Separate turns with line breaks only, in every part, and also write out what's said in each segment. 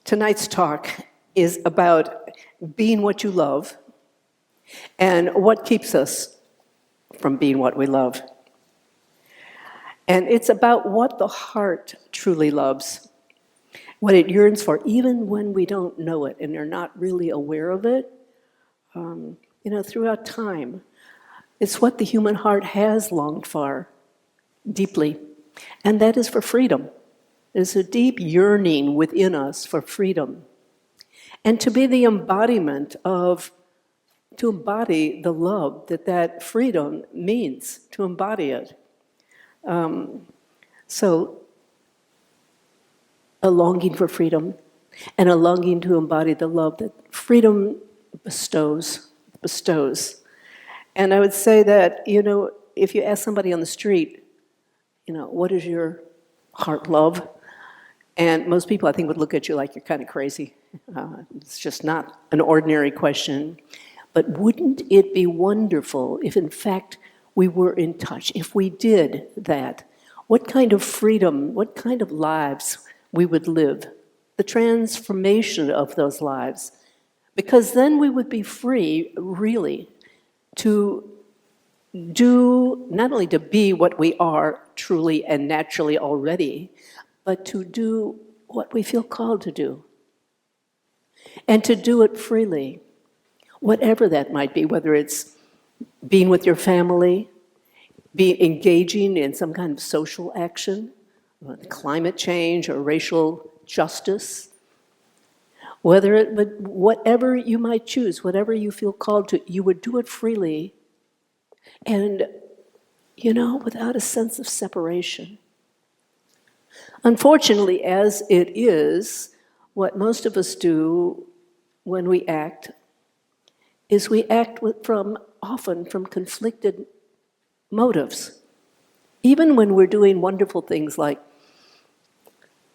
Tonight's talk is about being what you love and what keeps us from being what we love. And it's about what the heart truly loves, what it yearns for, even when we don't know it and are not really aware of it. Throughout time, it's what the human heart has longed for deeply, and that is for freedom. There's a deep yearning within us for freedom. And to be the embodiment to embody the love that freedom means, to embody it. So, a longing for freedom and a longing to embody the love that freedom bestows. And I would say that, if you ask somebody on the street, what does your heart love? And most people, I think, would look at you like you're kind of crazy. It's just not an ordinary question. But wouldn't it be wonderful if, in fact, we were in touch, if we did that? What kind of freedom, what kind of lives we would live? The transformation of those lives. Because then we would be free, really, to do, not only to be what we are truly and naturally already, but to do what we feel called to do. And to do it freely, whatever that might be, whether it's being with your family, engaging in some kind of social action, climate change or racial justice, whatever you might choose, whatever you feel called to, you would do it freely and, without a sense of separation. Unfortunately, as it is, what most of us do when we act is we act often from conflicted motives. Even when we're doing wonderful things like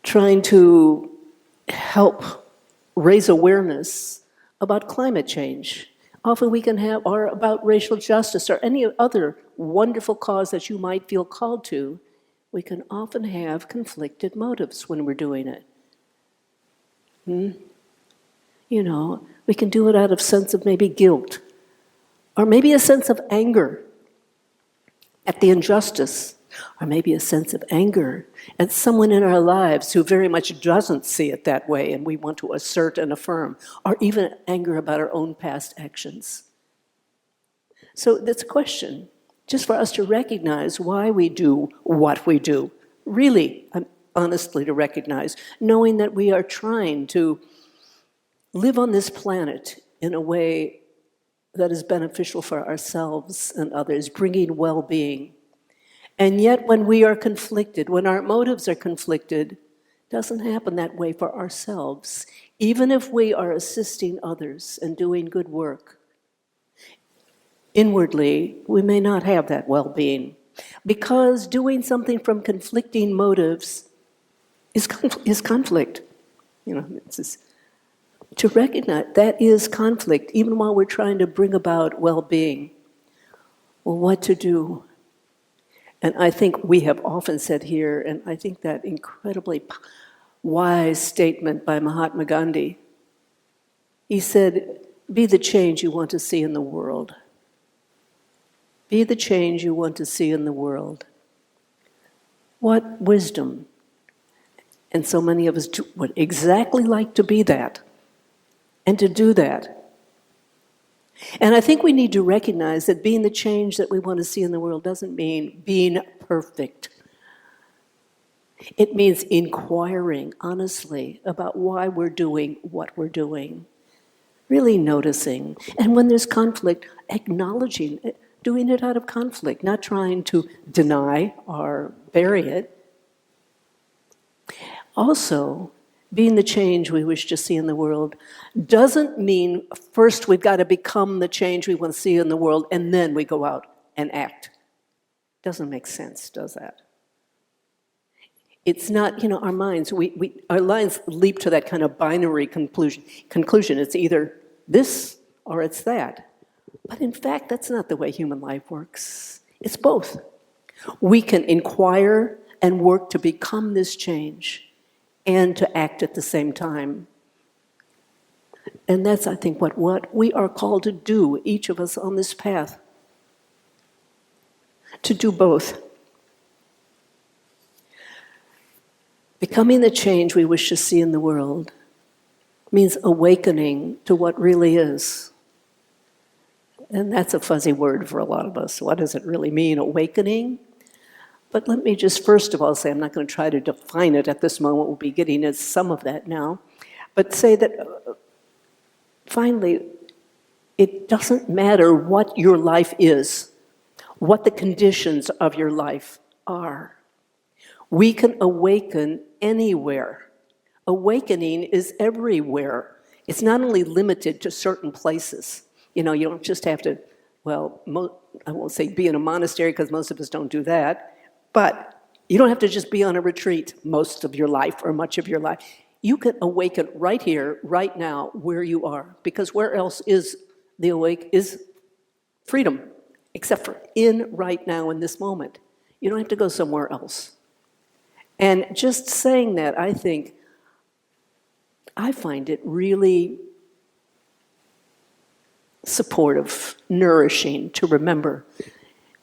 trying to help raise awareness about climate change. Often we can have, or about racial justice, or any other wonderful cause that you might feel called to. We can often have conflicted motives when we're doing it. We can do it out of sense of maybe guilt, or maybe a sense of anger at the injustice, or maybe a sense of anger at someone in our lives who very much doesn't see it that way and we want to assert and affirm, or even anger about our own past actions. So that's a question, just for us to recognize why we do what we do. Really, honestly, to recognize, knowing that we are trying to live on this planet in a way that is beneficial for ourselves and others, bringing well-being. And yet when we are conflicted, when our motives are conflicted, it doesn't happen that way for ourselves. Even if we are assisting others and doing good work, inwardly, we may not have that well-being. Because doing something from conflicting motives is conflict. To recognize that is conflict, even while we're trying to bring about well-being. Well, what to do? And I think we have often said here, and I think that incredibly wise statement by Mahatma Gandhi. He said, be the change you want to see in the world. Be the change you want to see in the world. What wisdom. And so many of us would exactly like to be that, and to do that. And I think we need to recognize that being the change that we want to see in the world doesn't mean being perfect. It means inquiring honestly about why we're doing what we're doing. Really noticing. And when there's conflict, acknowledging it, doing it out of conflict, not trying to deny or bury it. Also, being the change we wish to see in the world doesn't mean first we've got to become the change we want to see in the world and then we go out and act. Doesn't make sense, does that? It's not, our minds, our minds leap to that kind of binary conclusion. It's either this or it's that. But in fact, that's not the way human life works. It's both. We can inquire and work to become this change. and to act at the same time. And that's, I think, what we are called to do, each of us on this path, to do both. Becoming the change we wish to see in the world means awakening to what really is. And that's a fuzzy word for a lot of us. What does it really mean, awakening? But let me just first of all say, I'm not going to try to define it at this moment. We'll be getting at some of that now. But say that, finally, it doesn't matter what your life is, what the conditions of your life are. We can awaken anywhere. Awakening is everywhere. It's not only limited to certain places. You know, you don't just have to, well, I won't say be in a monastery because most of us don't do that, but you don't have to just be on a retreat most of your life or much of your life. You can awaken right here, right now, where you are, because where else is is freedom, except for in right now in this moment. You don't have to go somewhere else. And just saying that, I find it really supportive, nourishing to remember.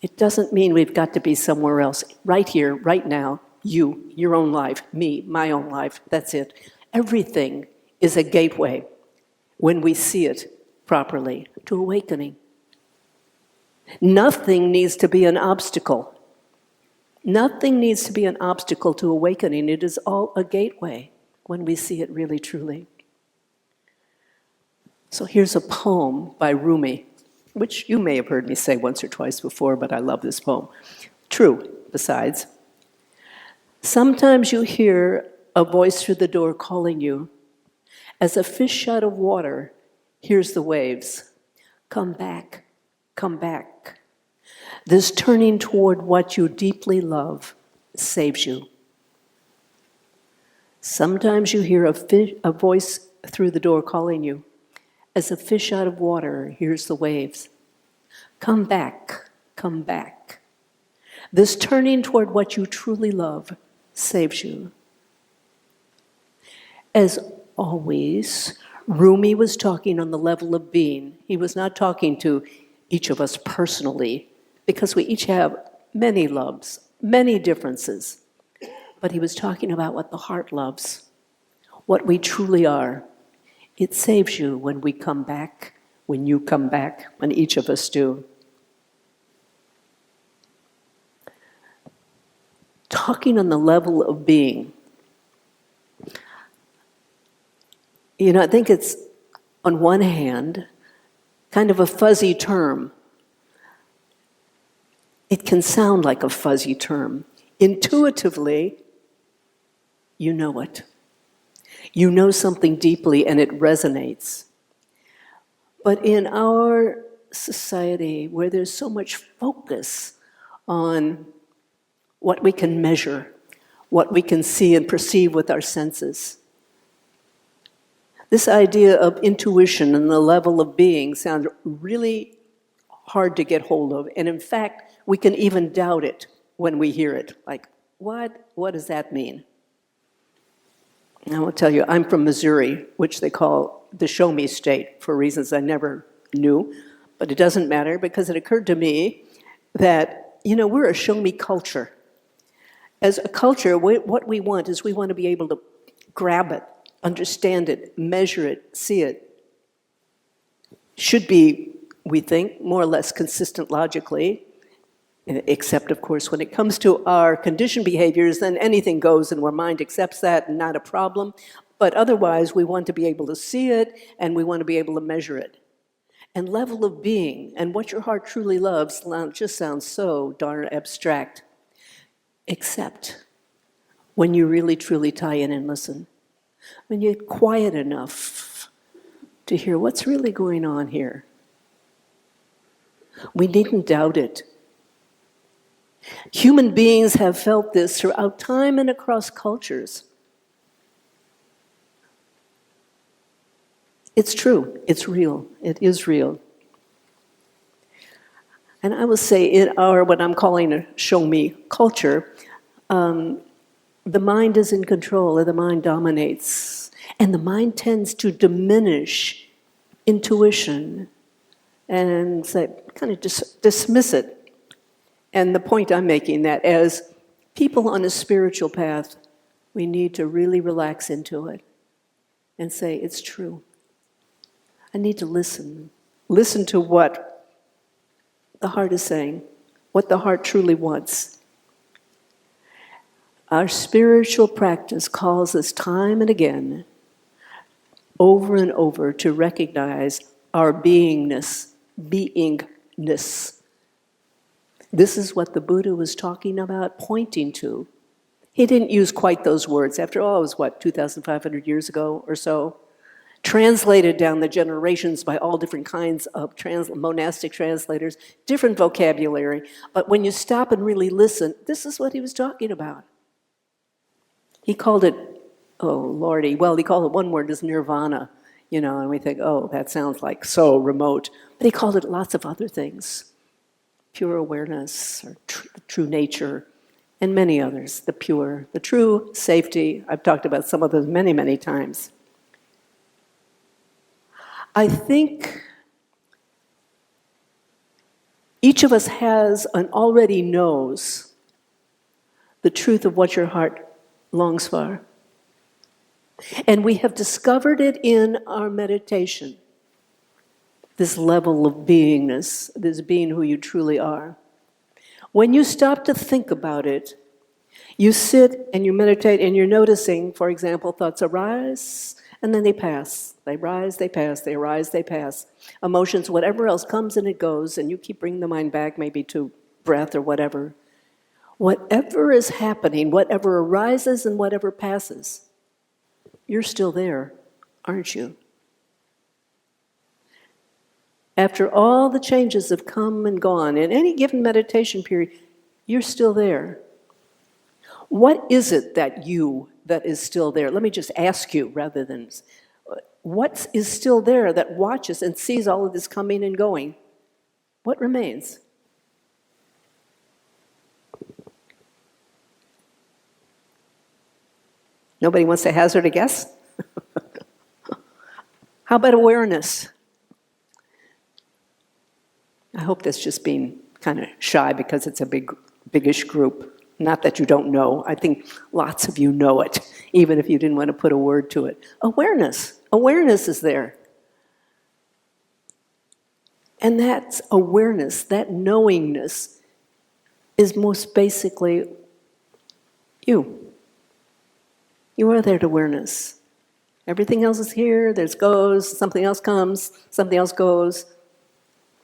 It doesn't mean we've got to be somewhere else. Right here, right now, you, your own life, me, my own life, that's it. Everything is a gateway, when we see it properly, to awakening. Nothing needs to be an obstacle. Nothing needs to be an obstacle to awakening. It is all a gateway when we see it really, truly. So here's a poem by Rumi, which you may have heard me say once or twice before, but I love this poem. True, besides. Sometimes you hear a voice through the door calling you. As a fish out of water hears the waves. Come back, come back. This turning toward what you deeply love saves you. Sometimes you hear a voice through the door calling you. As a fish out of water hears the waves. Come back, come back. This turning toward what you truly love saves you. As always, Rumi was talking on the level of being. He was not talking to each of us personally, because we each have many loves, many differences. But he was talking about what the heart loves, what we truly are. It saves you when we come back, when you come back, when each of us do. Talking on the level of being. You know, I think it's, on one hand, kind of a fuzzy term. It can sound like a fuzzy term. Intuitively, you know it. You know something deeply and it resonates. But in our society, where there's so much focus on what we can measure, what we can see and perceive with our senses, this idea of intuition and the level of being sounds really hard to get hold of. And in fact, we can even doubt it when we hear it. Like, what does that mean? I will tell you, I'm from Missouri, which they call the show me state for reasons I never knew, but it doesn't matter because it occurred to me that, you know, we're a show me culture. As a culture, what we want is we want to be able to grab it, understand it, measure it, see it. Should be, we think, more or less consistent logically, except, of course, when it comes to our conditioned behaviors, then anything goes and our mind accepts that and not a problem. But otherwise, we want to be able to see it and we want to be able to measure it. And level of being and what your heart truly loves just sounds so darn abstract. Except when you really, truly tie in and listen. When you're quiet enough to hear what's really going on here. We needn't doubt it. Human beings have felt this throughout time and across cultures. It's true. It's real. It is real. And I will say in our, what I'm calling a show me culture, the mind is in control, or the mind dominates. And the mind tends to diminish intuition and say, kind of dismiss it. And the point I'm making that as people on a spiritual path, we need to really relax into it and say, it's true. I need to listen. Listen to what the heart is saying, what the heart truly wants. Our spiritual practice calls us time and again, over and over, to recognize our beingness. This is what the Buddha was talking about, pointing to. He didn't use quite those words. After all, it was 2,500 years ago or so. Translated down the generations by all different kinds of monastic translators, different vocabulary. But when you stop and really listen, this is what he was talking about. He called it, oh Lordy, well, he called it one word, is nirvana, and we think, oh, that sounds like so remote. But he called it lots of other things. Pure awareness, or true nature, and many others. The pure, the true, safety. I've talked about some of those many, many times. I think each of us has and already knows the truth of what your heart longs for. And we have discovered it in our meditation, this level of beingness, this being who you truly are. When you stop to think about it, you sit and you meditate and you're noticing, for example, thoughts arise and then they pass. They rise, they pass, they arise, they pass. Emotions, whatever else comes and it goes, and you keep bringing the mind back maybe to breath or whatever. Whatever is happening, whatever arises and whatever passes, you're still there, aren't you? After all the changes have come and gone, in any given meditation period, you're still there. What is it that is still there? Let me just ask you rather than, what is still there that watches and sees all of this coming and going? What remains? Nobody wants to hazard a guess? How about awareness? I hope that's just being kind of shy because it's a biggish group. Not that you don't know. I think lots of you know it, even if you didn't want to put a word to it. Awareness. Awareness is there. And that awareness, that knowingness, is most basically you. You are that awareness. Everything else is here, there's goes, something else comes, something else goes.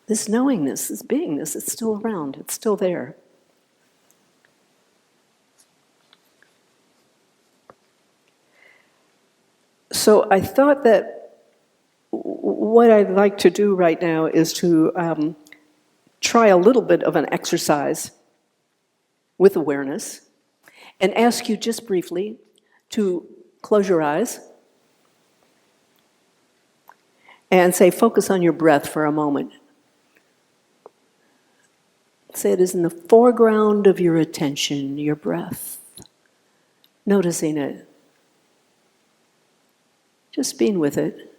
This knowingness, this beingness, it's still around, it's still there. So I thought that what I'd like to do right now is to try a little bit of an exercise with awareness and ask you just briefly to close your eyes and say, focus on your breath for a moment. Say it is in the foreground of your attention, your breath, noticing it. Just being with it.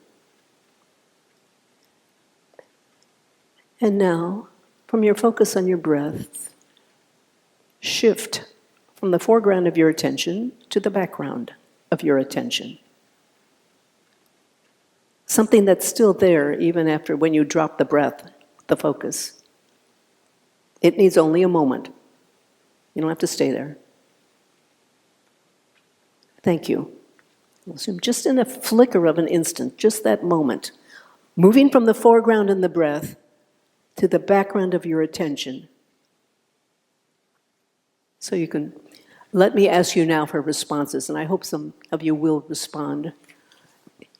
And now, from your focus on your breath, shift from the foreground of your attention to the background of your attention. Something that's still there even after when you drop the breath, the focus. It needs only a moment. You don't have to stay there. Thank you. So just in a flicker of an instant, just that moment, moving from the foreground in the breath to the background of your attention. So you can, let me ask you now for responses, and I hope some of you will respond.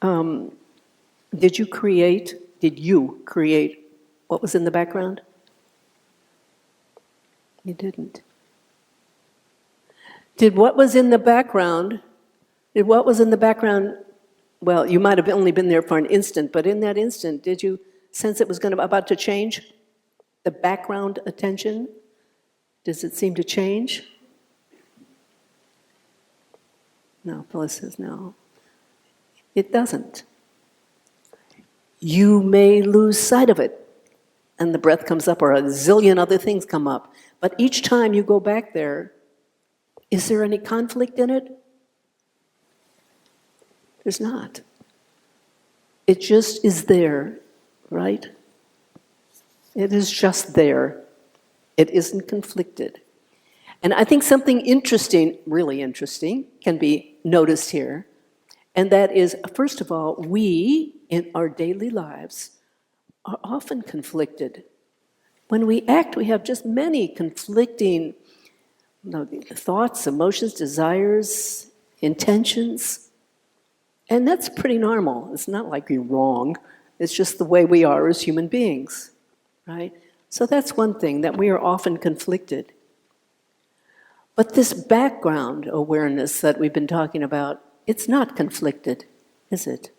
Did you create what was in the background? You didn't. Did what was in the background, well, you might have only been there for an instant, but in that instant, did you sense it was about to change? The background attention? Does it seem to change? No, Phyllis says no. It doesn't. You may lose sight of it, and the breath comes up, or a zillion other things come up. But each time you go back there, is there any conflict in it? There's not. It just is there, right? It is just there. It isn't conflicted. And I think something interesting, really interesting, can be noticed here. And that is, first of all, we, in our daily lives, are often conflicted. When we act, we have just many conflicting thoughts, emotions, desires, intentions. And that's pretty normal. It's not like you're wrong. It's just the way we are as human beings, right? So that's one thing, that we are often conflicted. But this background awareness that we've been talking about, it's not conflicted, is it?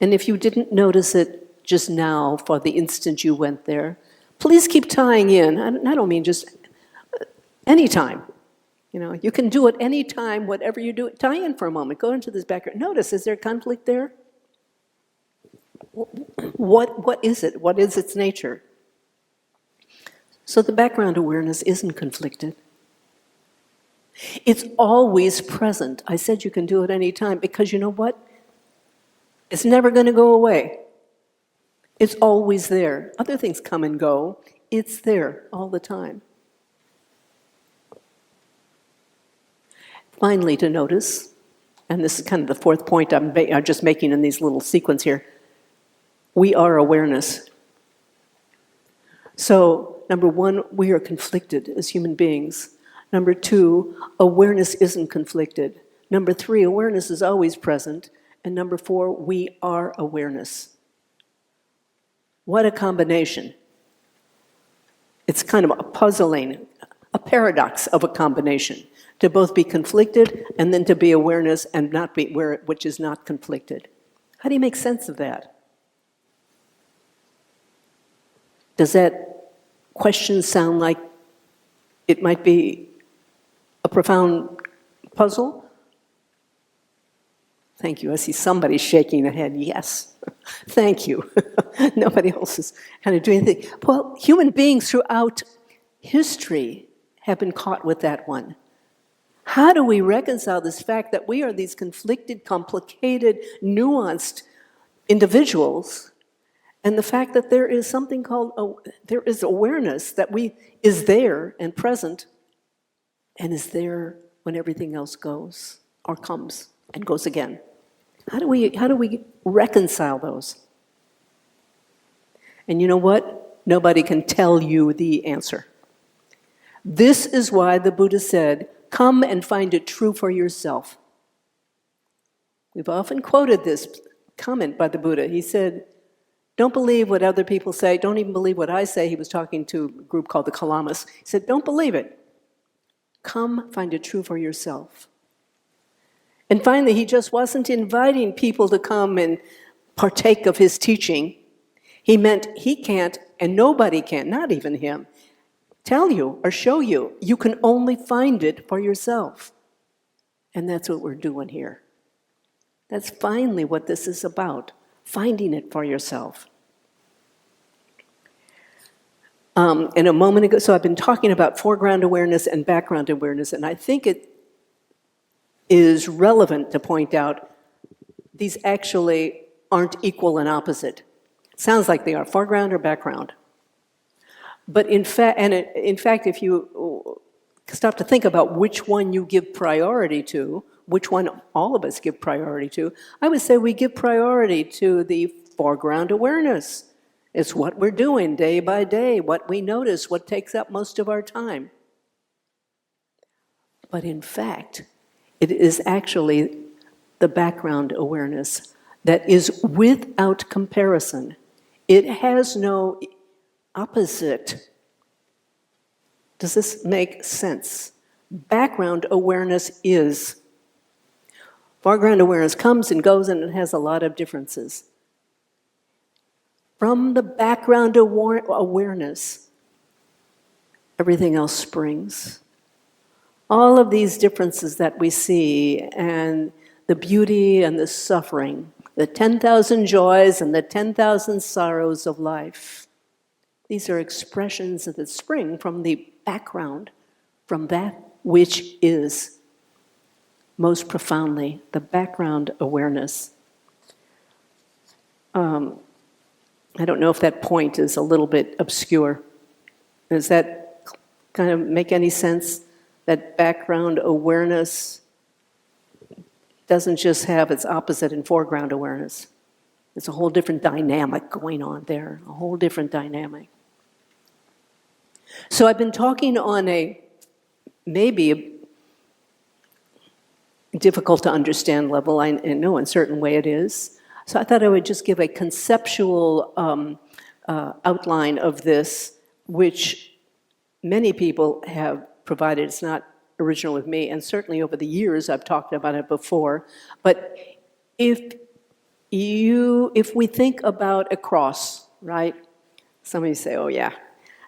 And if you didn't notice it just now for the instant you went there, please keep tying in. I don't mean just anytime. You can do it anytime, whatever you do. Tie in for a moment. Go into this background. Notice, is there conflict there? What is it? What is its nature? So the background awareness isn't conflicted. It's always present. I said you can do it anytime because you know what? It's never going to go away. It's always there. Other things come and go. It's there all the time. Finally, to notice, and this is kind of the fourth point I'm just making in these little sequence here, we are awareness. So, number one, we are conflicted as human beings. Number two, awareness isn't conflicted. Number three, awareness is always present. And number four, we are awareness. What a combination. It's kind of a puzzling, a paradox of a combination. To both be conflicted and then to be awareness and not be which is not conflicted. How do you make sense of that? Does that question sound like it might be a profound puzzle? Thank you. I see somebody shaking their head. Yes. Thank you. Nobody else is kind of doing anything. Well, human beings throughout history have been caught with that one. How do we reconcile this fact that we are these conflicted, complicated, nuanced individuals, and the fact that there is something called, there is awareness that is there and present, and is there when everything else goes, or comes and goes again? How do we reconcile those? And you know what? Nobody can tell you the answer. This is why the Buddha said, come and find it true for yourself. We've often quoted this comment by the Buddha. He said, don't believe what other people say. Don't even believe what I say. He was talking to a group called the Kalamas. He said, don't believe it. Come find it true for yourself. And finally, he just wasn't inviting people to come and partake of his teaching. He meant he can't, and nobody can, not even him, tell you or show you. You can only find it for yourself. And that's what we're doing here. That's finally what this is about, finding it for yourself. And a moment ago, so I've been talking about foreground awareness and background awareness, and I think it is relevant to point out these actually aren't equal and opposite. It sounds like they are, foreground or background. But in fact, if you stop to think about which one you give priority to, which one all of us give priority to, I would say we give priority to the foreground awareness. It's what we're doing day by day, what we notice, what takes up most of our time. But in fact, it is actually the background awareness that is without comparison. It has no opposite. Does this make sense? Background awareness is. Foreground awareness comes and goes, and it has a lot of differences. From the background awareness, everything else springs. all of these differences that we see, and the beauty and the suffering, the 10,000 joys and the 10,000 sorrows of life, these are expressions that spring from the background, from that which is most profoundly the background awareness. I don't know if that point is a little bit obscure. Does that kind of make any sense? That background awareness doesn't just have its opposite in foreground awareness. It's a whole different dynamic going on there, a whole different dynamic. So I've been talking on a maybe a difficult to understand level. I know in a certain way it is. So I thought I would just give a conceptual outline of this, which many people have provided. It's not original with me, and certainly over the years I've talked about it before. But if we think about a cross, right? Somebody say, oh yeah,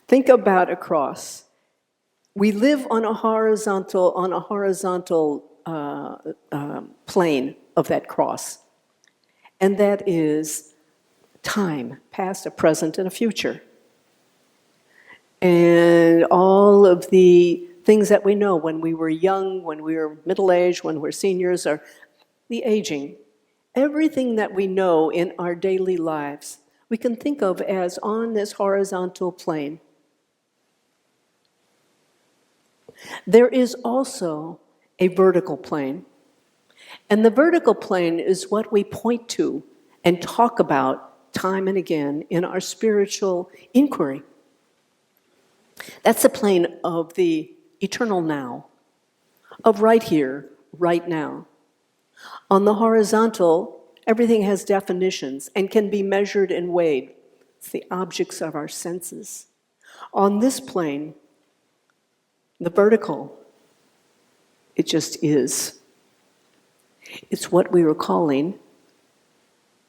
think about a cross. We live on a horizontal plane of that cross. And that is time, past, a present, and a future. And all of the things that we know when we were young, when we were middle-aged, when we're seniors, are the aging. Everything that we know in our daily lives, we can think of as on this horizontal plane. There is also a vertical plane. And the vertical plane is what we point to and talk about time and again in our spiritual inquiry. That's the plane of the eternal now, of right here, right now. On the horizontal, everything has definitions and can be measured and weighed. It's the objects of our senses. On this plane, the vertical, it just is. It's what we were calling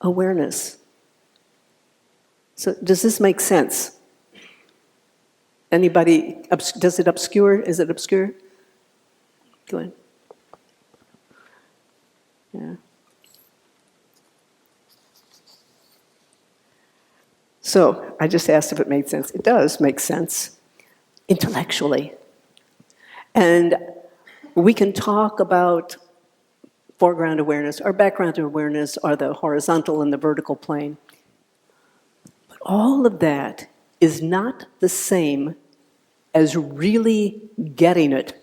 awareness. So does this make sense? Anybody, does it obscure? Is it obscure? Go ahead. Yeah. So I just asked if it made sense. It does make sense intellectually. And we can talk about foreground awareness. Our background awareness are the horizontal and the vertical plane. But all of that is not the same as really getting it,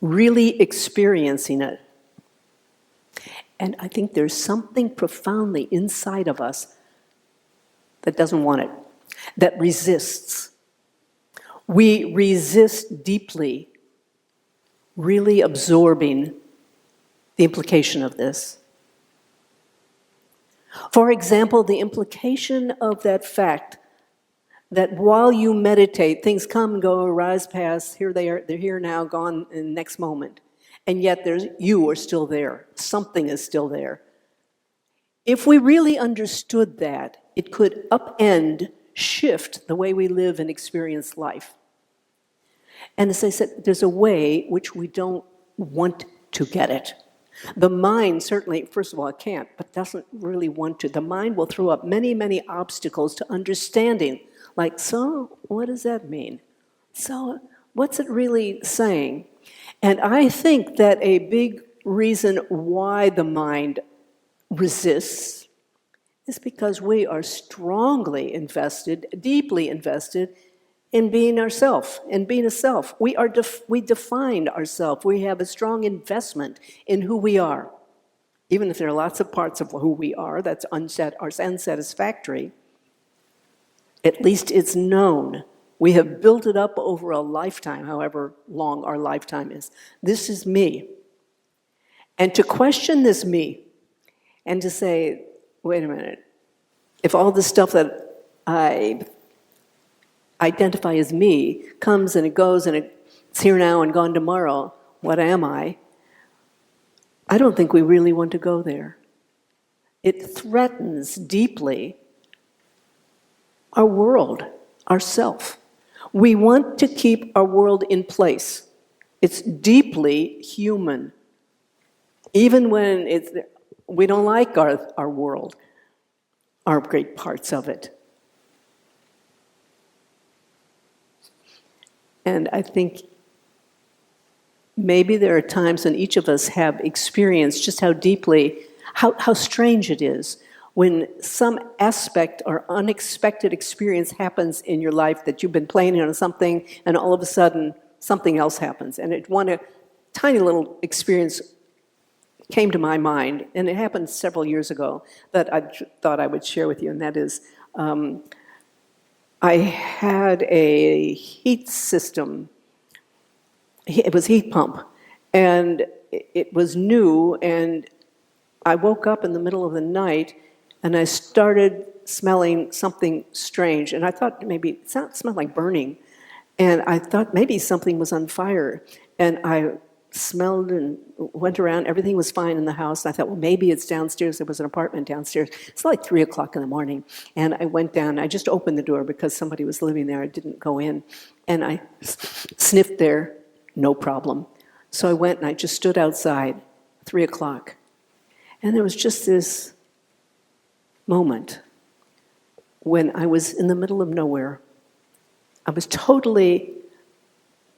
really experiencing it. And I think there's something profoundly inside of us that doesn't want it, that resists. We resist deeply, really absorbing the implication of this. For example, the implication of that fact that while you meditate, things come and go, arise, pass, here they are, they're here now, gone in the next moment. And yet you are still there. Something is still there. If we really understood that, it could upend, shift the way we live and experience life. And as I said, there's a way which we don't want to get it. The mind certainly, first of all, it can't, but doesn't really want to. The mind will throw up many, many obstacles to understanding. Like, so what does that mean? So what's it really saying? And I think that a big reason why the mind resists is because we are strongly invested, deeply invested in being ourself, in being a self. We define ourselves. We have a strong investment in who we are. Even if there are lots of parts of who we are that's unsatisfactory, at least it's known. We have built it up over a lifetime, however long our lifetime is. This is me. And to question this me, and to say, wait a minute, if all the stuff that I identify as me comes and it goes and it's here now and gone tomorrow, what am I? I don't think we really want to go there. It threatens deeply our world, our self. We want to keep our world in place. It's deeply human. Even when we don't like our world, our great parts of it. And I think maybe there are times when each of us have experienced just how deeply, how strange it is when some aspect or unexpected experience happens in your life that you've been planning on something and all of a sudden something else happens. And a tiny little experience came to my mind, and it happened several years ago, that I thought I would share with you, and that is I had a heat system. It was heat pump, and it was new, and I woke up in the middle of the night, and I started smelling something strange, and I thought maybe it smelled like burning, and I thought maybe something was on fire, and I smelled and went around. Everything was fine in the house. I thought, well, maybe it's downstairs. There was an apartment downstairs. It's like 3 o'clock in the morning, and I went down. I just opened the door because somebody was living there. I didn't go in, and I sniffed there. No problem. So I went and I just stood outside, 3 o'clock. And there was just this moment when I was in the middle of nowhere. I was totally,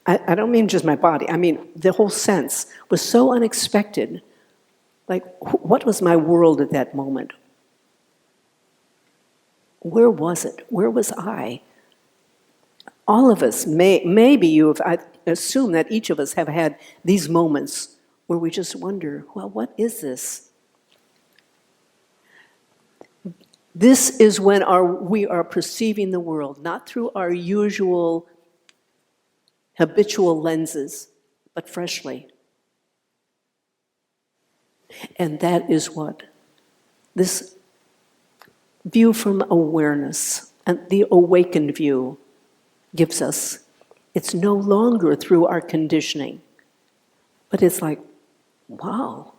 I don't mean just my body, I mean the whole sense was so unexpected. Like, what was my world at that moment? Where was it? Where was I? All of us, maybe I assume that each of us have had these moments where we just wonder, well, what is this? This is when we are perceiving the world, not through our usual habitual lenses, but freshly. And that is what this view from awareness and the awakened view gives us. It's no longer through our conditioning, but it's like, wow,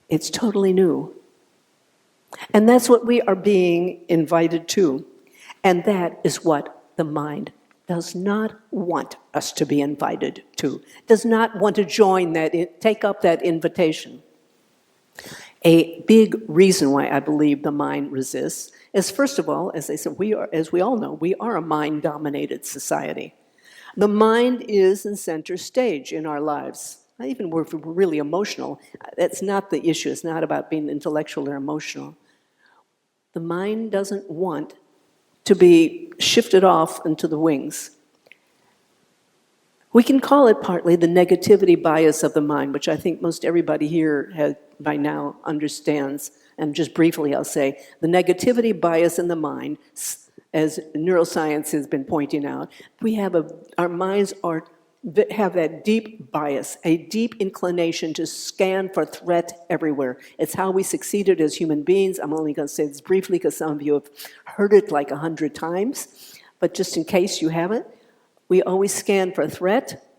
it's totally new. And that's what we are being invited to. And that is what the mind does not want us to be invited to, does not want to join that, take up that invitation. A big reason why I believe the mind resists is, first of all, as I said, as we all know, we are a mind-dominated society. The mind is in center stage in our lives. Even if we're really emotional, that's not the issue. It's not about being intellectual or emotional. The mind doesn't want to be shifted off into the wings. We can call it partly the negativity bias of the mind, which I think most everybody here by now understands. And just briefly, I'll say, the negativity bias in the mind, as neuroscience has been pointing out, our minds have that deep bias, a deep inclination to scan for threat everywhere. It's how we succeeded as human beings. I'm only going to say this briefly because some of you have heard it like 100 times, but just in case you haven't, we always scan for threat.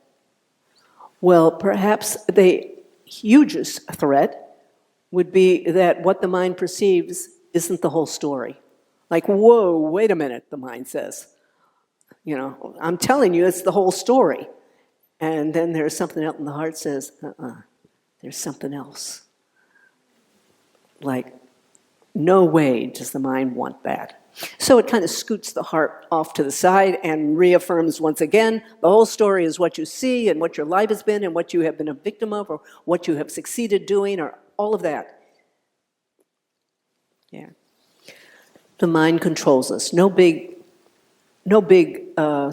Well, perhaps the hugest threat would be that what the mind perceives isn't the whole story. Like, whoa, wait a minute, the mind says. I'm telling you, it's the whole story. And then there's something else, and the heart says, there's something else. Like, no way does the mind want that. So it kind of scoots the heart off to the side and reaffirms once again, the whole story is what you see and what your life has been and what you have been a victim of or what you have succeeded doing or all of that. Yeah. The mind controls us. No big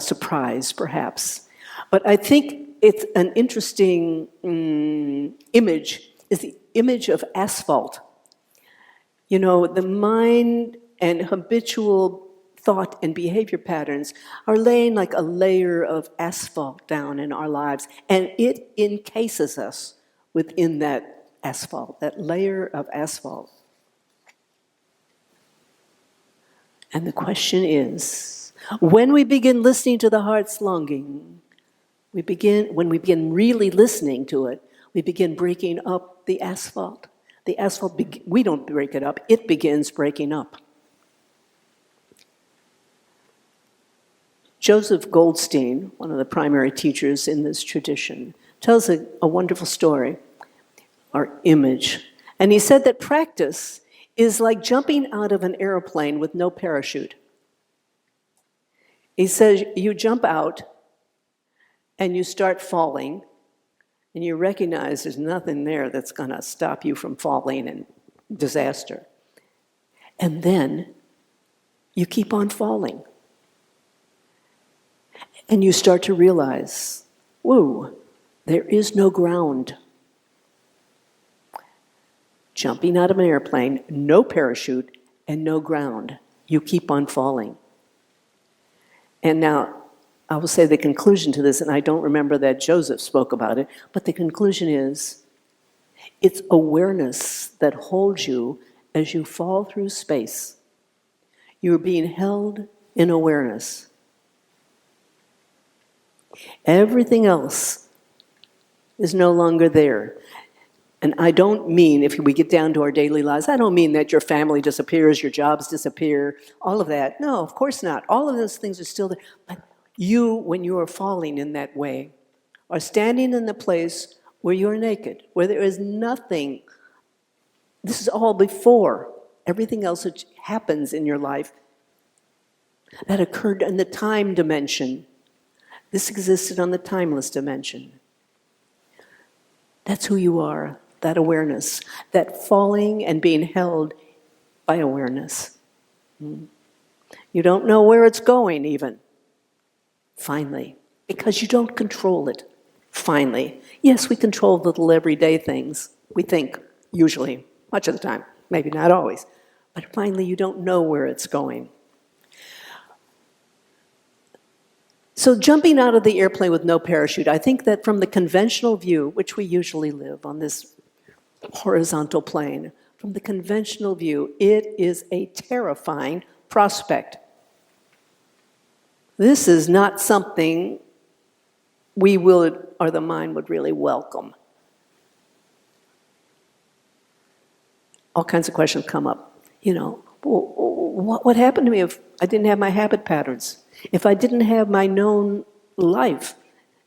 surprise, perhaps. But I think it's an interesting image, is the image of asphalt. The mind and habitual thought and behavior patterns are laying like a layer of asphalt down in our lives, and it encases us within that asphalt, that layer of asphalt. And the question is, when we begin listening to the heart's longing, when we begin really listening to it, we begin breaking up the asphalt. The asphalt, we don't break it up, it begins breaking up. Joseph Goldstein, one of the primary teachers in this tradition, tells a wonderful story, or image. And he said that practice is like jumping out of an airplane with no parachute. He says you jump out and you start falling, and you recognize there's nothing there that's going to stop you from falling and disaster. And then you keep on falling. And you start to realize, whoa, there is no ground. Jumping out of an airplane, no parachute, and no ground. You keep on falling. And now, I will say the conclusion to this, and I don't remember that Joseph spoke about it, but the conclusion is, it's awareness that holds you as you fall through space. You're being held in awareness. Everything else is no longer there. And I don't mean, if we get down to our daily lives, I don't mean that your family disappears, your jobs disappear, all of that. No, of course not. All of those things are still there. But you, when you are falling in that way, are standing in the place where you're naked, where there is nothing. This is all before everything else that happens in your life that occurred in the time dimension. This existed on the timeless dimension. That's who you are, that awareness, that falling and being held by awareness. You don't know where it's going even. Finally, because you don't control it. Finally. Yes, we control little everyday things. We think, usually, much of the time, maybe not always. But finally, you don't know where it's going. So jumping out of the airplane with no parachute, I think that from the conventional view, which we usually live on this horizontal plane, from the conventional view, it is a terrifying prospect. This is not something we would, or the mind would really welcome. All kinds of questions come up. What would happen to me if I didn't have my habit patterns? If I didn't have my known life?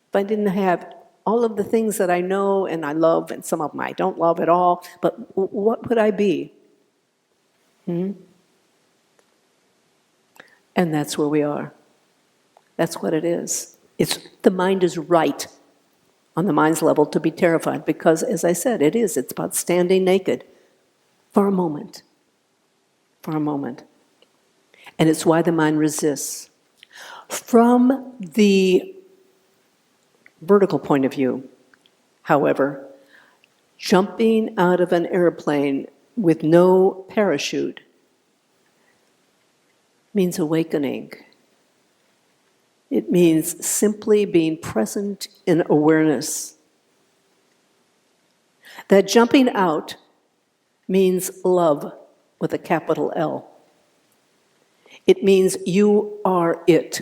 If I didn't have all of the things that I know and I love, and some of them I don't love at all, but what would I be? And that's where we are. That's what it is. The mind is right on the mind's level to be terrified because, as I said, it's about standing naked for a moment. For a moment. And it's why the mind resists. From the vertical point of view, however, jumping out of an airplane with no parachute means awakening. It means simply being present in awareness. That jumping out means love with a capital L. It means you are it.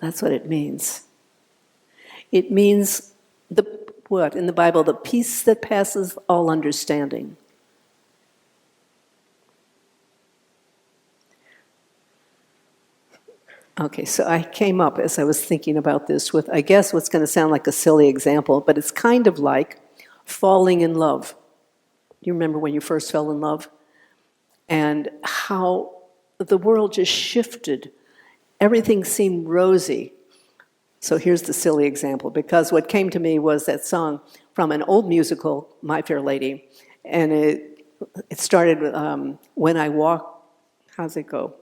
That's what it means. It means what in the Bible? The peace that passes all understanding. Okay, so I came up as I was thinking about this with, I guess, what's going to sound like a silly example, but it's kind of like falling in love. You remember when you first fell in love? And how the world just shifted. Everything seemed rosy. So here's the silly example, because what came to me was that song from an old musical, My Fair Lady, and it started with, when I walk, how's it go?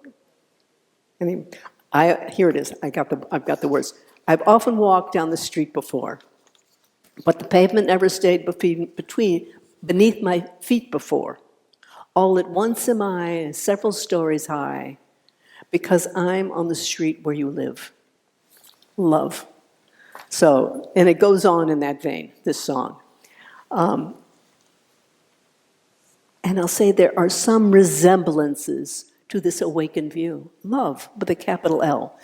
Here it is, I've got the words. I've often walked down the street before, but the pavement never stayed beneath my feet before. All at once am I several stories high, because I'm on the street where you live. Love. So, and it goes on in that vein, this song. And I'll say there are some resemblances to this awakened view. Love, with a capital L.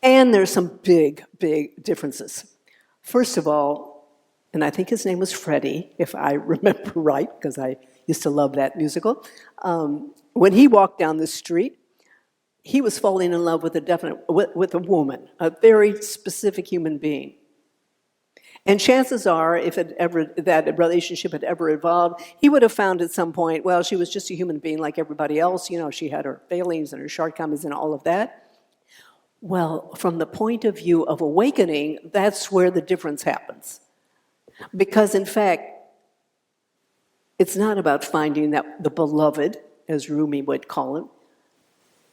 And there's some big, big differences. First of all, and I think his name was Freddie, if I remember right, because I used to love that musical. when he walked down the street, he was falling in love with with a woman, a very specific human being. And chances are, if that relationship had ever evolved, he would have found at some point, well, she was just a human being like everybody else. She had her failings and her shortcomings and all of that. Well, from the point of view of awakening, that's where the difference happens. Because in fact, it's not about finding that the beloved, as Rumi would call him,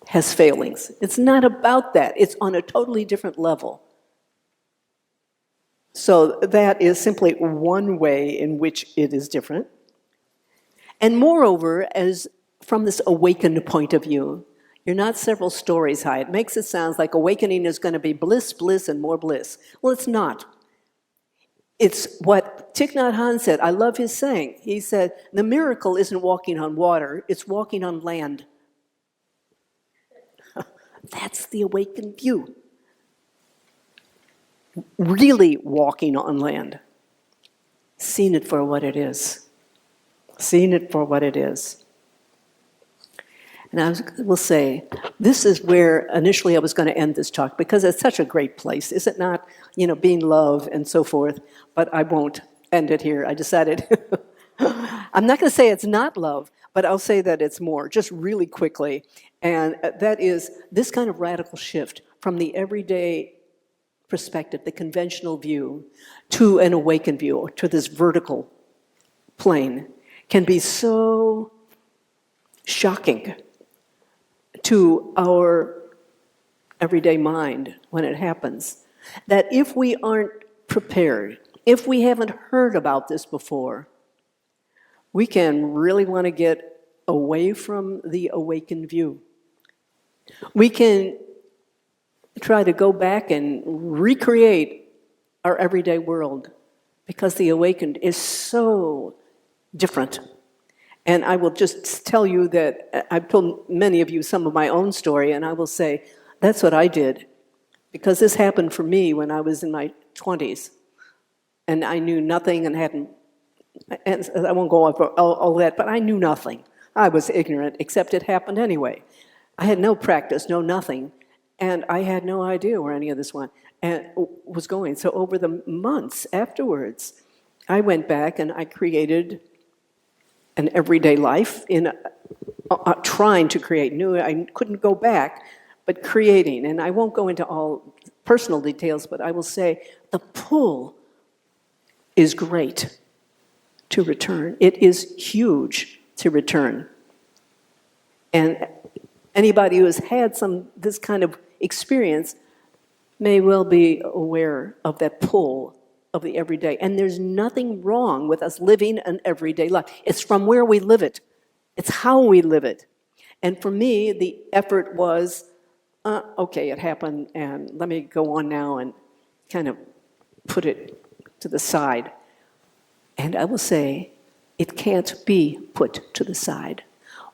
has failings. It's not about that. It's on a totally different level. So that is simply one way in which it is different. And moreover, as from this awakened point of view, you're not several stories high. It makes it sound like awakening is going to be bliss, bliss, and more bliss. Well, it's not. It's what Thich Nhat Hanh said. I love his saying. He said, the miracle isn't walking on water, it's walking on land. That's the awakened view. Really walking on land. Seeing it for what it is. Seeing it for what it is. And I will say, this is where initially I was going to end this talk, because it's such a great place, is it not? Being love and so forth, but I won't end it here. I decided, I'm not going to say it's not love, but I'll say that it's more, just really quickly. And that is this kind of radical shift from the everyday perspective, the conventional view, to an awakened view, or to this vertical plane, can be so shocking to our everyday mind when it happens, that if we aren't prepared, if we haven't heard about this before, we can really want to get away from the awakened view. We can try to go back and recreate our everyday world, because the awakened is so different. And I will just tell you that I've told many of you some of my own story, and I will say that's what I did, because this happened for me when I was in my 20s, and I knew nothing and I won't go on for all that, but I knew nothing. I was ignorant, except it happened anyway. I had no practice, no nothing, and I had no idea where any of this was going. So over the months afterwards, I went back and I created an everyday life in trying to create new. I couldn't go back, but creating. And I won't go into all personal details, but I will say the pull is great to return. It is huge to return. And anybody who has had this kind of experience may well be aware of that pull of the everyday. And there's nothing wrong with us living an everyday life. It's from where we live it. It's how we live it. And for me, the effort was, okay, it happened, and let me go on now and kind of put it to the side. And I will say, it can't be put to the side.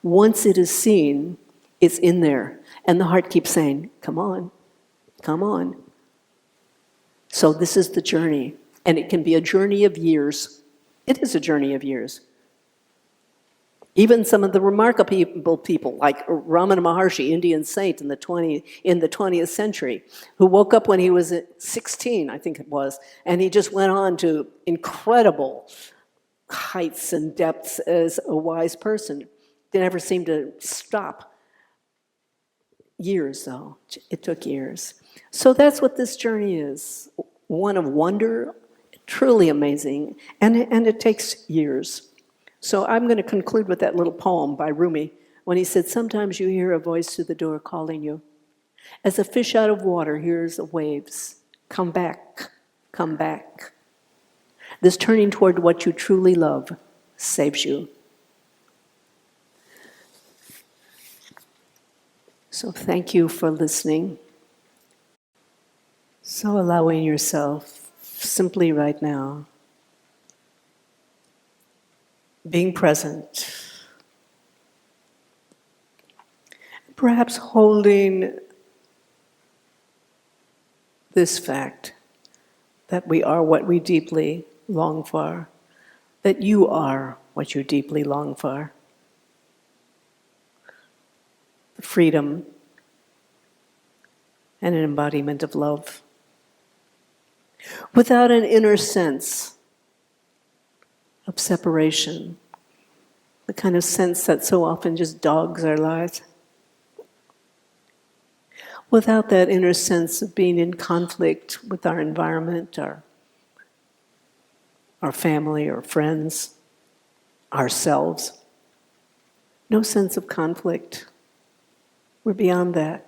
Once it is seen, it's in there. And the heart keeps saying, come on, come on. So this is the journey. And it can be a journey of years. It is a journey of years. Even some of the remarkable people, like Ramana Maharshi, Indian saint in the 20th century, who woke up when he was 16, I think it was, and he just went on to incredible heights and depths as a wise person. They never seemed to stop. Years, though. It took years. So that's what this journey is. One of wonder, truly amazing, and it takes years. So I'm going to conclude with that little poem by Rumi, when he said, sometimes you hear a voice through the door calling you. As a fish out of water hears the waves, come back, come back. This turning toward what you truly love saves you. So thank you for listening. So allowing yourself simply right now, being present, perhaps holding this fact that we are what we deeply long for, that you are what you deeply long for. freedom, and an embodiment of love. Without an inner sense of separation, the kind of sense that so often just dogs our lives. Without that inner sense of being in conflict with our environment, our family, our friends, ourselves. No sense of conflict. We're beyond that.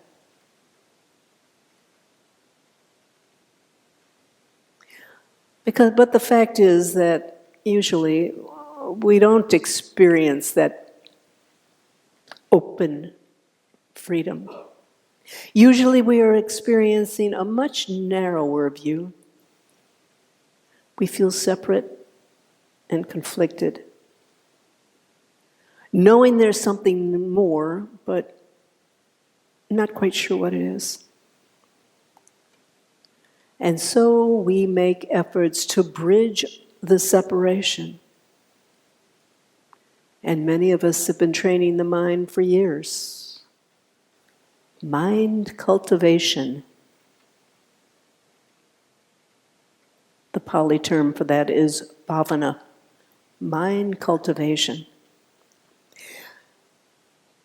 But the fact is that usually we don't experience that open freedom. Usually we are experiencing a much narrower view. We feel separate and conflicted, knowing there's something more, but not quite sure what it is. And so we make efforts to bridge the separation. And many of us have been training the mind for years. Mind cultivation. The Pali term for that is bhavana, mind cultivation.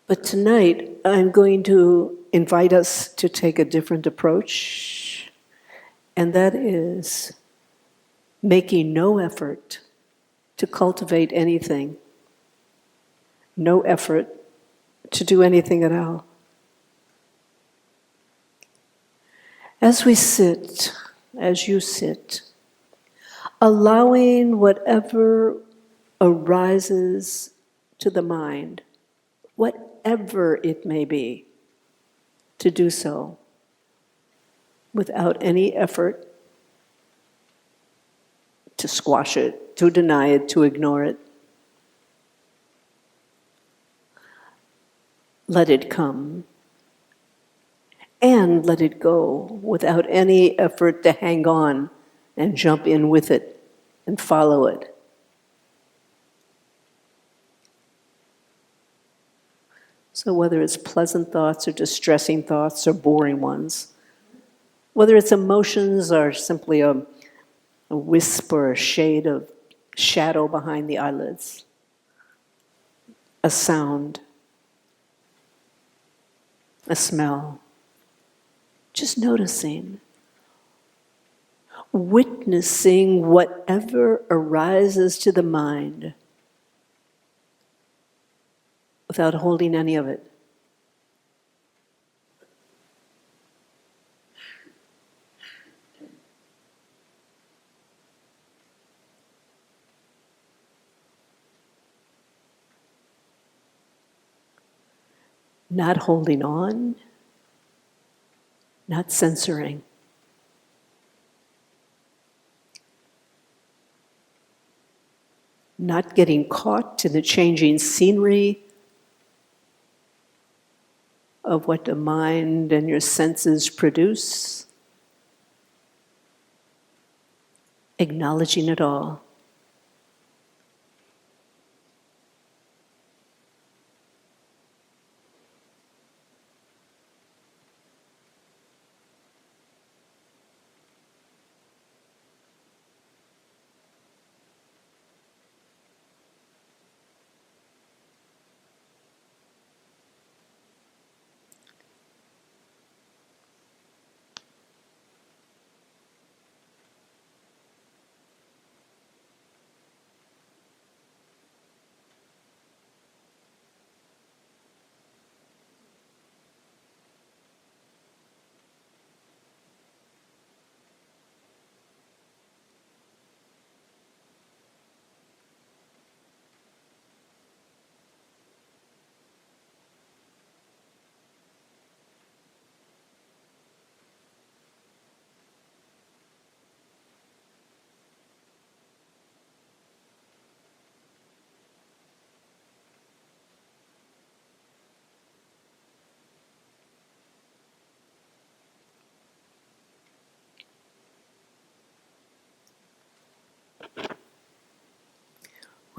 But tonight, I'm going to invite us to take a different approach, and that is making no effort to cultivate anything, no effort to do anything at all. As we sit, as you sit, allowing whatever arises to the mind, whatever it may be, to do so without any effort to squash it, to deny it, to ignore it. Let it come and let it go without any effort to hang on and jump in with it and follow it. So whether it's pleasant thoughts or distressing thoughts or boring ones, whether it's emotions or simply a wisp or a shade of shadow behind the eyelids, a sound, a smell, just noticing, witnessing whatever arises to the mind without holding any of it. Not holding on, not censoring. Not getting caught in the changing scenery of what the mind and your senses produce. Acknowledging it all.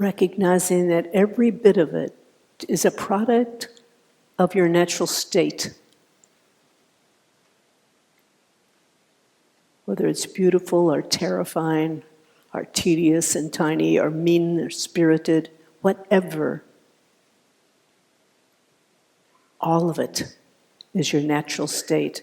Recognizing that every bit of it is a product of your natural state. Whether it's beautiful or terrifying, or tedious and tiny, or mean or spirited, whatever, all of it is your natural state.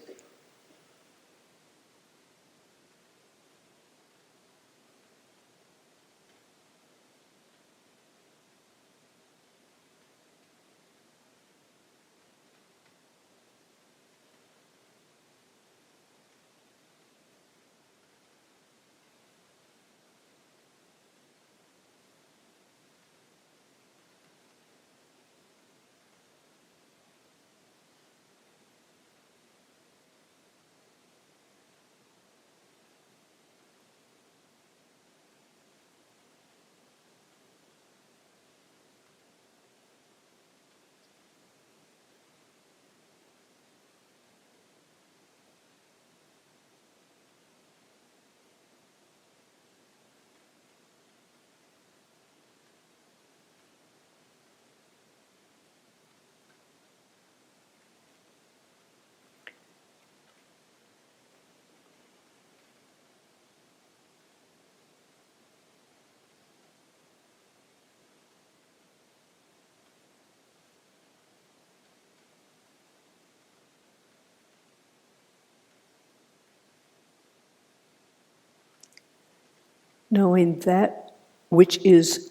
Knowing that which is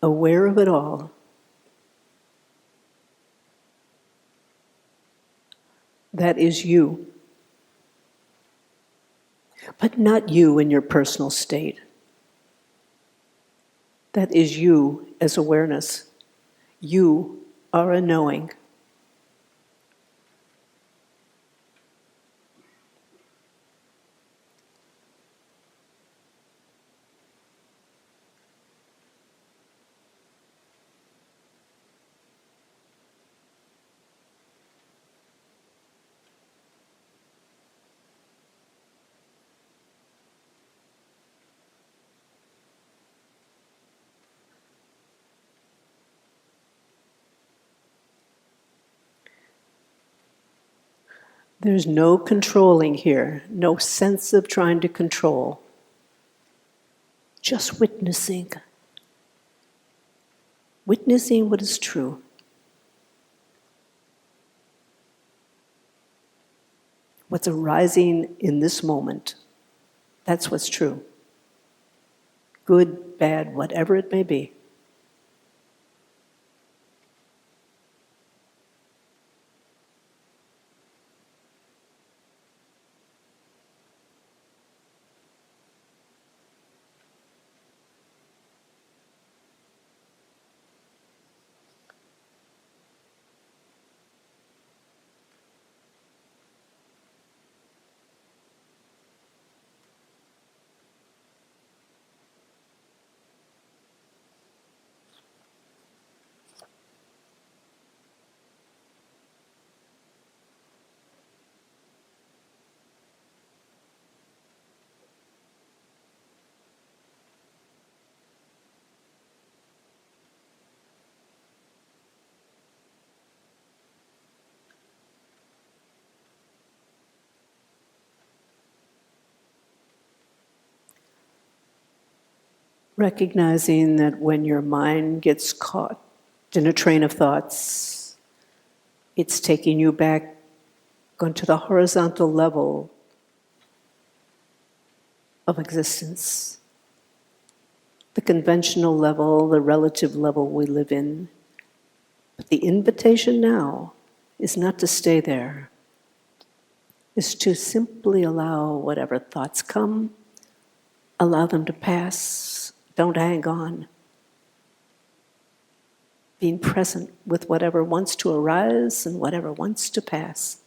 aware of it all, that is you. But not you in your personal state. That is you as awareness. You are a knowing. There's no controlling here, no sense of trying to control. Just witnessing. Witnessing what is true. What's arising in this moment. That's what's true. Good, bad, whatever it may be. Recognizing that when your mind gets caught in a train of thoughts, it's taking you back onto the horizontal level of existence, the conventional level, the relative level we live in. But the invitation now is not to stay there, is to simply allow whatever thoughts come, allow them to pass, don't hang on. Being present with whatever wants to arise and whatever wants to pass.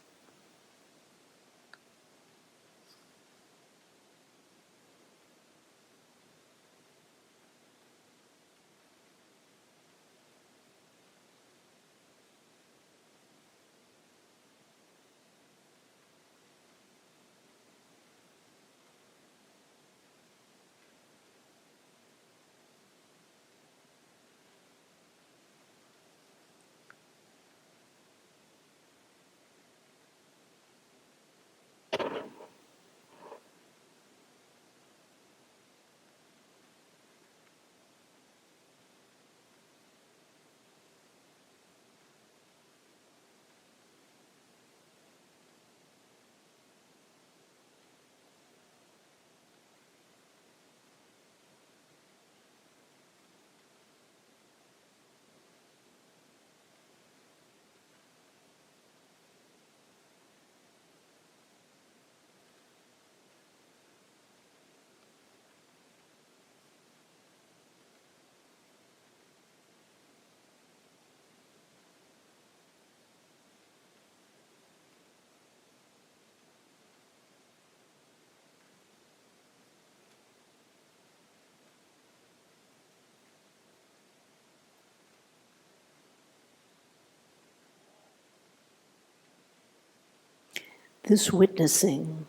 This witnessing,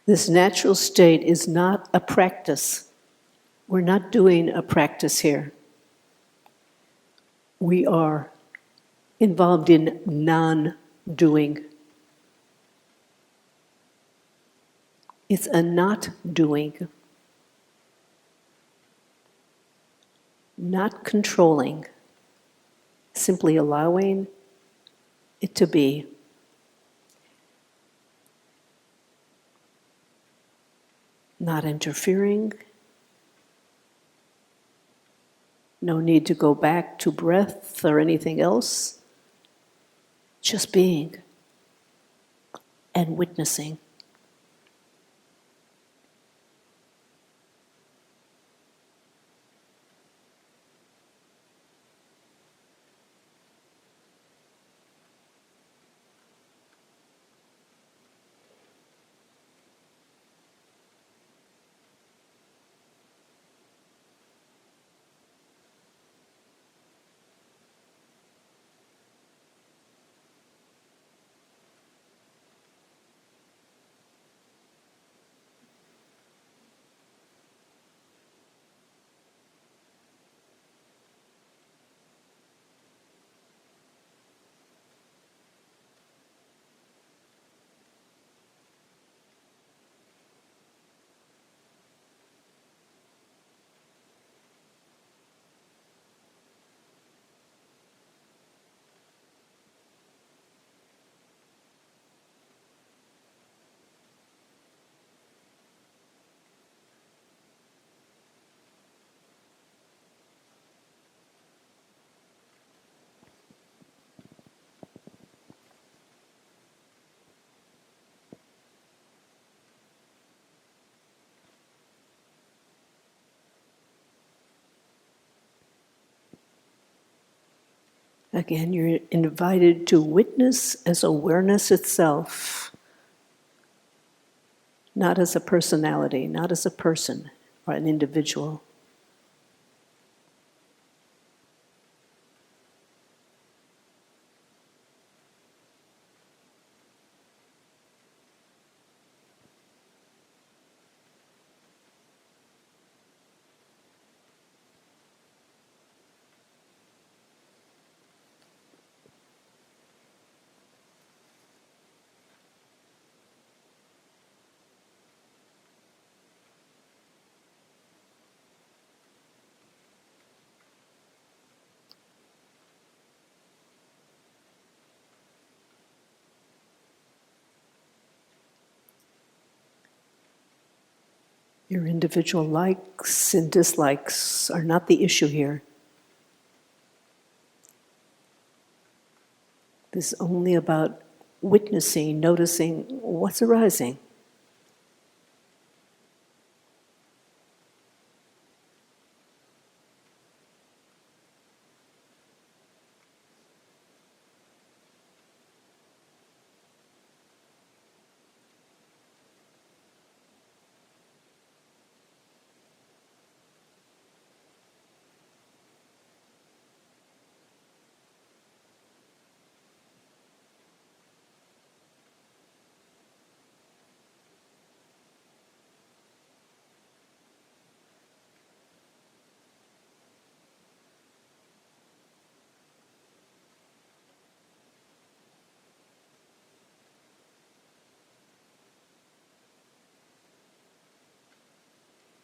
this natural state is not a practice. We're not doing a practice here. We are involved in non-doing. It's a not doing, not controlling, simply allowing it to be. Not interfering. No need to go back to breath or anything else. Just being and witnessing. Again, you're invited to witness as awareness itself, not as a personality, not as a person or an individual. Your individual likes and dislikes are not the issue here. This is only about witnessing, noticing what's arising.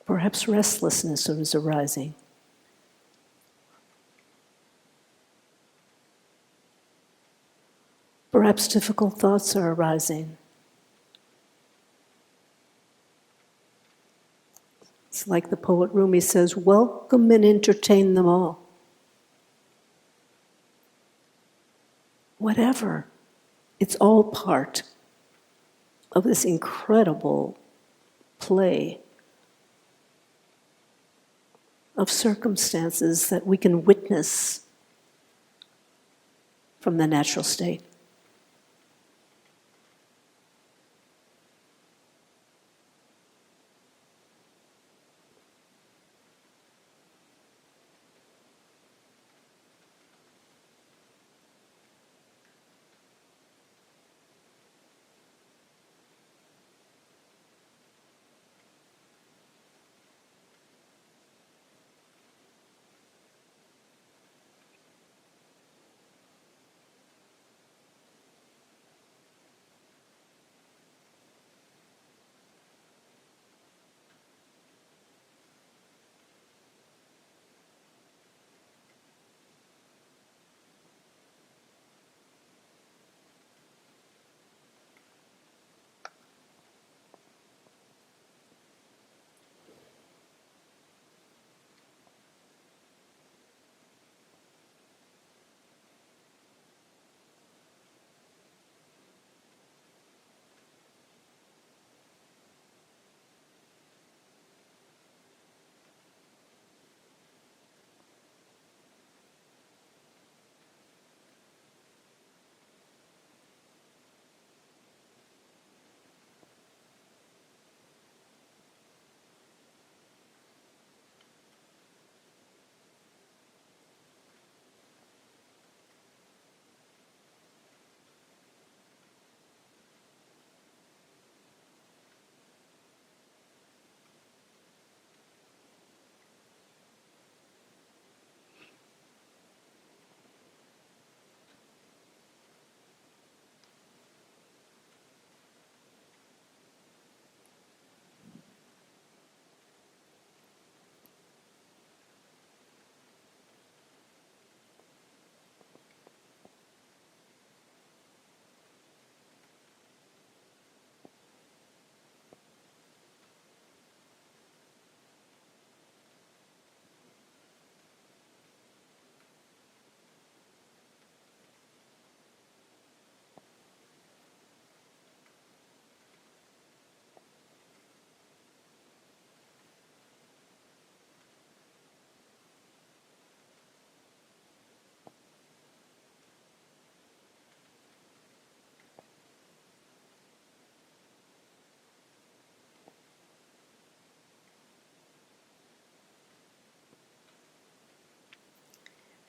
Perhaps restlessness is arising. Perhaps difficult thoughts are arising. It's like the poet Rumi says, welcome and entertain them all. Whatever. It's all part of this incredible play of circumstances that we can witness from the natural state.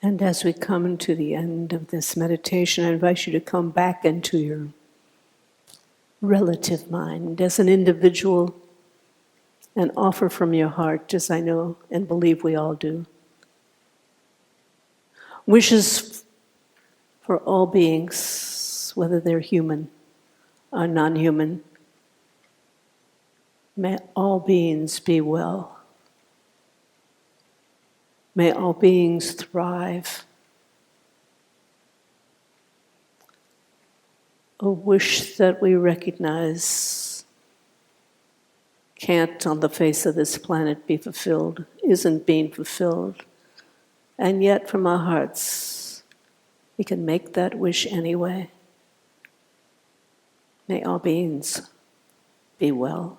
And as we come to the end of this meditation, I invite you to come back into your relative mind as an individual and offer from your heart, as I know and believe we all do, wishes for all beings, whether they're human or non-human. May all beings be well. May all beings thrive. A wish that we recognize can't on the face of this planet be fulfilled, isn't being fulfilled. And yet from our hearts, we can make that wish anyway. May all beings be well.